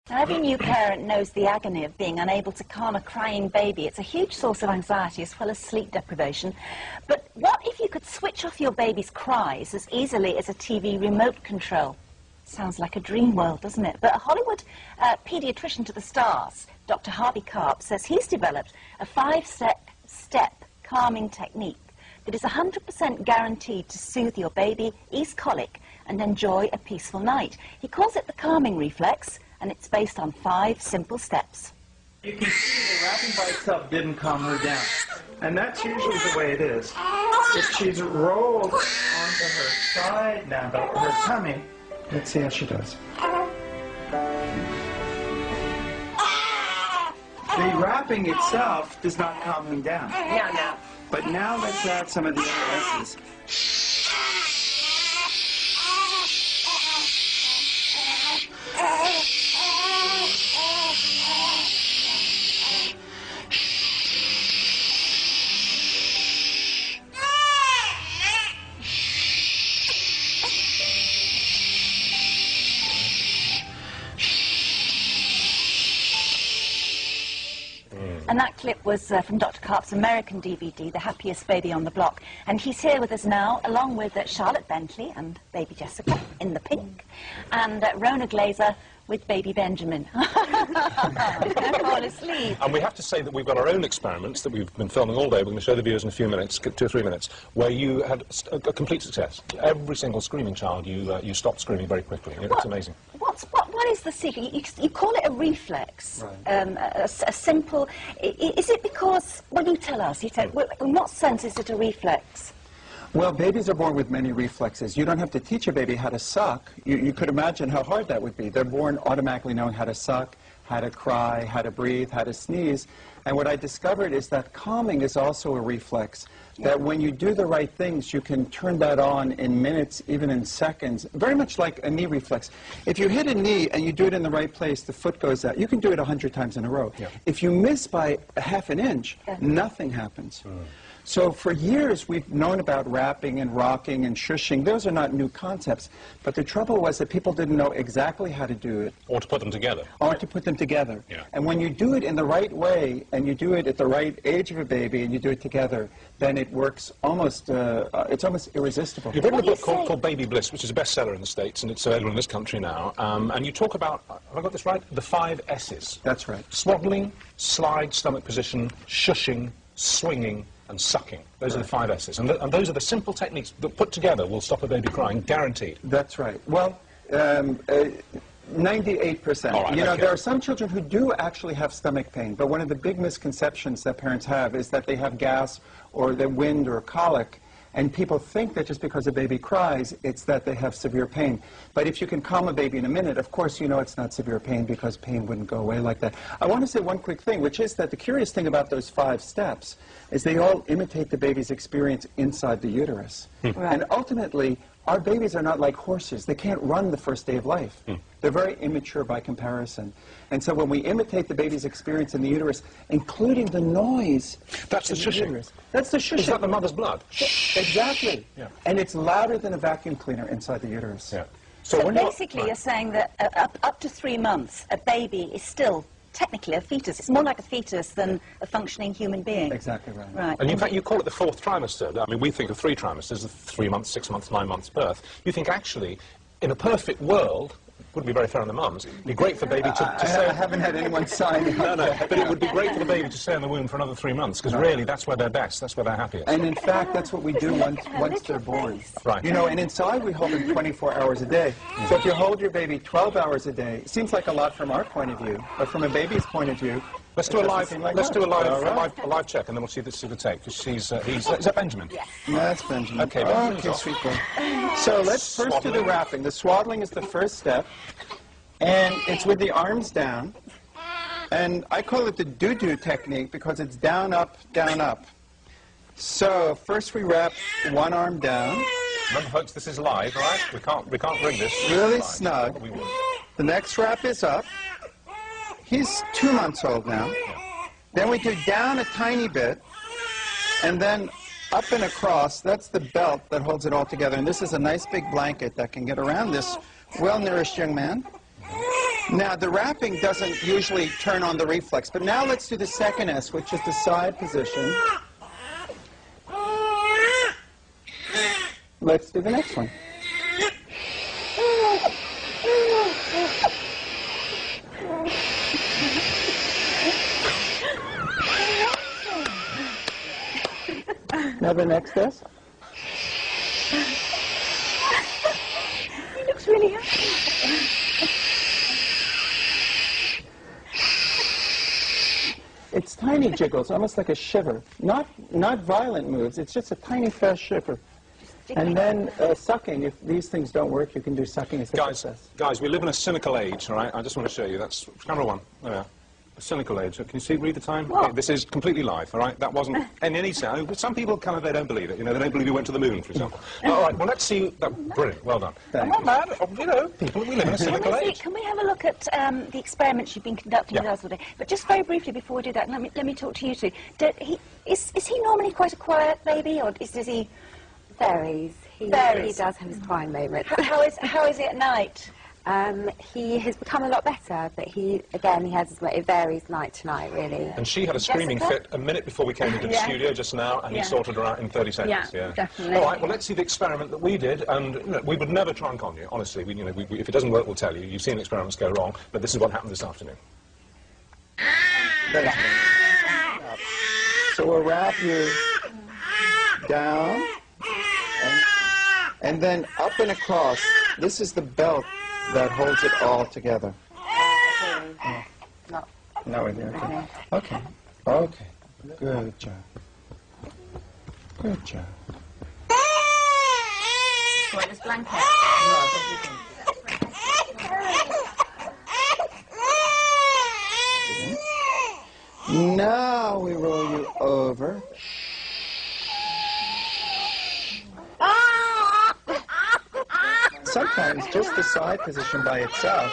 Now, every new parent knows the agony of being unable to calm a crying baby. It's a huge source of anxiety as well as sleep deprivation. But what if you could switch off your baby's cries as easily as a TV remote control? Sounds like a dream world, doesn't it? But a Hollywood pediatrician to the stars, Dr. Harvey Karp, says he's developed a 5-step calming technique that is 100% guaranteed to soothe your baby, ease colic, and enjoy a peaceful night. He calls it the calming reflex, and it's based on 5 simple steps. You can see the wrapping by itself didn't calm her down. And that's usually the way it is. If she's rolled onto her side now, her tummy, let's see how she does. The wrapping itself does not calm them down. No. But now let's add some of the other S's. And that clip was from Dr. Karp's American DVD, The Happiest Baby on the Block. And he's here with us now, along with Charlotte Bentley and baby Jessica in the pink, and Rona Glazer with baby Benjamin. Fall asleep. And we have to say that we've got our own experiments that we've been filming all day. We're going to show the viewers in a few minutes, 2 or 3 minutes, where you had a complete success. Every single screaming child, you stopped screaming very quickly. It's amazing. What is the secret? You call it a reflex, right. a simple... Is it because, when you tell us, in what sense is it a reflex? Well, babies are born with many reflexes. You don't have to teach a baby how to suck. You could imagine how hard that would be. They're born automatically knowing how to suck, how to cry, how to breathe, how to sneeze. And what I discovered is that calming is also a reflex. That when you do the right things, you can turn that on in minutes, even in seconds, very much like a knee reflex. If you hit a knee and you do it in the right place, the foot goes out. You can do it 100 times in a row. Yeah. If you miss by a half an inch, nothing happens. So for years, we've known about wrapping and rocking and shushing. Those are not new concepts. But the trouble was that people didn't know exactly how to do it. Or to put them together. Or to put them together. Yeah. And when you do it in the right way, and you do it at the right age of a baby, and you do it together, then it works almost, it's almost irresistible. You've written a book called Baby Bliss, which is a bestseller in the States, and it's available in this country now. And you talk about, have I got this right? The 5 S's. That's right. Swaddling, slide, stomach position, shushing, swinging, and sucking. Those are the 5 S's. And those are the simple techniques that put together will stop a baby crying, guaranteed. That's right. Well, 98%. Right, there are some children who do actually have stomach pain, but one of the big misconceptions that parents have is that they have gas or the wind or colic, and people think that just because a baby cries, it's that they have severe pain. But if you can calm a baby in a minute, of course you know it's not severe pain because pain wouldn't go away like that. I want to say one quick thing, which is that the curious thing about those 5 steps is they all imitate the baby's experience inside the uterus. Right. And ultimately, our babies are not like horses. They can't run the first day of life. They're very immature by comparison. And so when we imitate the baby's experience in the uterus, including the noise... That's the shushing. Uterus, that's the shushing. Is that the mother's blood? Exactly. Yeah. And it's louder than a vacuum cleaner inside the uterus. Yeah. So basically you're saying that up to 3 months, a baby is still technically a fetus. It's more like a fetus than a functioning human being. Exactly right. Right. And in fact, you call it the 4th trimester. I mean, we think of 3 trimesters, 3 months, 6 months, 9 months birth. You think actually, in a perfect world, wouldn't be very fair on the mums, it'd be great for baby to stay... I haven't had anyone sign No, but it would be great for the baby to stay in the womb for another 3 months, because really, that's where they're best, that's where they're happiest. And in fact, that's what we do once they're born. Right. And inside we hold them 24 hours a day. So if you hold your baby 12 hours a day, it seems like a lot from our point of view, but from a baby's point of view, let's do a live check, and then we'll see the take, because is that Benjamin? Yes. No, that's Benjamin. Okay, okay, sweet boy. So let's first do the wrapping. The swaddling is the first step, and it's with the arms down. And I call it the doo-doo technique because it's down, up, down, up. So first we wrap one arm down. Remember, folks, this is live, right? We can't bring this. Really snug. We would. The next wrap is up. He's 2 months old now. Then we do down a tiny bit, and then up and across. That's the belt that holds it all together. And this is a nice big blanket that can get around this well-nourished young man. Now, the wrapping doesn't usually turn on the reflex, but now let's do the second S, which is the side position. Let's do the next one. Now the next S. He looks really happy. It's tiny jiggles, almost like a shiver. Not violent moves, it's just a tiny fast shiver. And then sucking, if these things don't work, you can do sucking as the process. Guys, we live in a cynical age, all right? I just want to show you. That's camera one. There we are. A cynical age. Can you see, read the time? What? Okay, this is completely live, all right? That wasn't in any sound. But some people kind of, they don't believe it. You know, they don't believe we went to the moon, for example. All right, well, let's see. Brilliant, well done. I'm not mad. You know, people, we live in a cynical age. Can we have a look at the experiments you've been conducting with us all day? But just very briefly before we do that, let me talk to you two. Is he normally quite a quiet baby, or does he... Varies. He does have his crying moments. How is it at night? He has become a lot better, but it varies night to night, really. And she had a screaming fit a minute before we came into the studio just now, and he sorted her out in 30 seconds. Yeah, definitely. All right, well, let's see the experiment that we did, and you know, we would never try and con you, honestly. If it doesn't work, we'll tell you. You've seen experiments go wrong, but this is what happened this afternoon. So we'll wrap you down, and then up and across. This is the belt that holds it all together. No, okay. Okay. Okay. Good job. Good job. What, this blanket? Now we roll you over. Sometimes just the side position by itself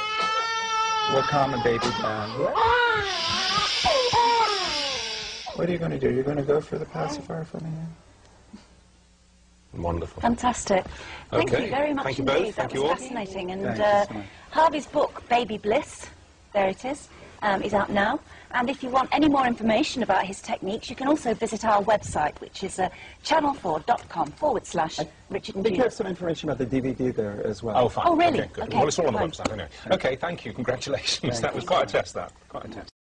will calm a baby down. What are you going to do? You're going to go for the pacifier for me now? Wonderful. Fantastic. Thank Okay. you very much Thank you indeed. both. That Thank you was all. fascinating. And Thank you so much. Harvey's book, Baby Bliss, there it is out now. And if you want any more information about his techniques, you can also visit our website, which is channel4.com/Richard and I think you Judy. have some information about the DVD there as well. Oh, fine. Oh, really? Okay, good. Okay, Well, it's all on the fine. website anyway. Okay, thank you. Congratulations. Thank That was you. quite a test, that. Quite a test.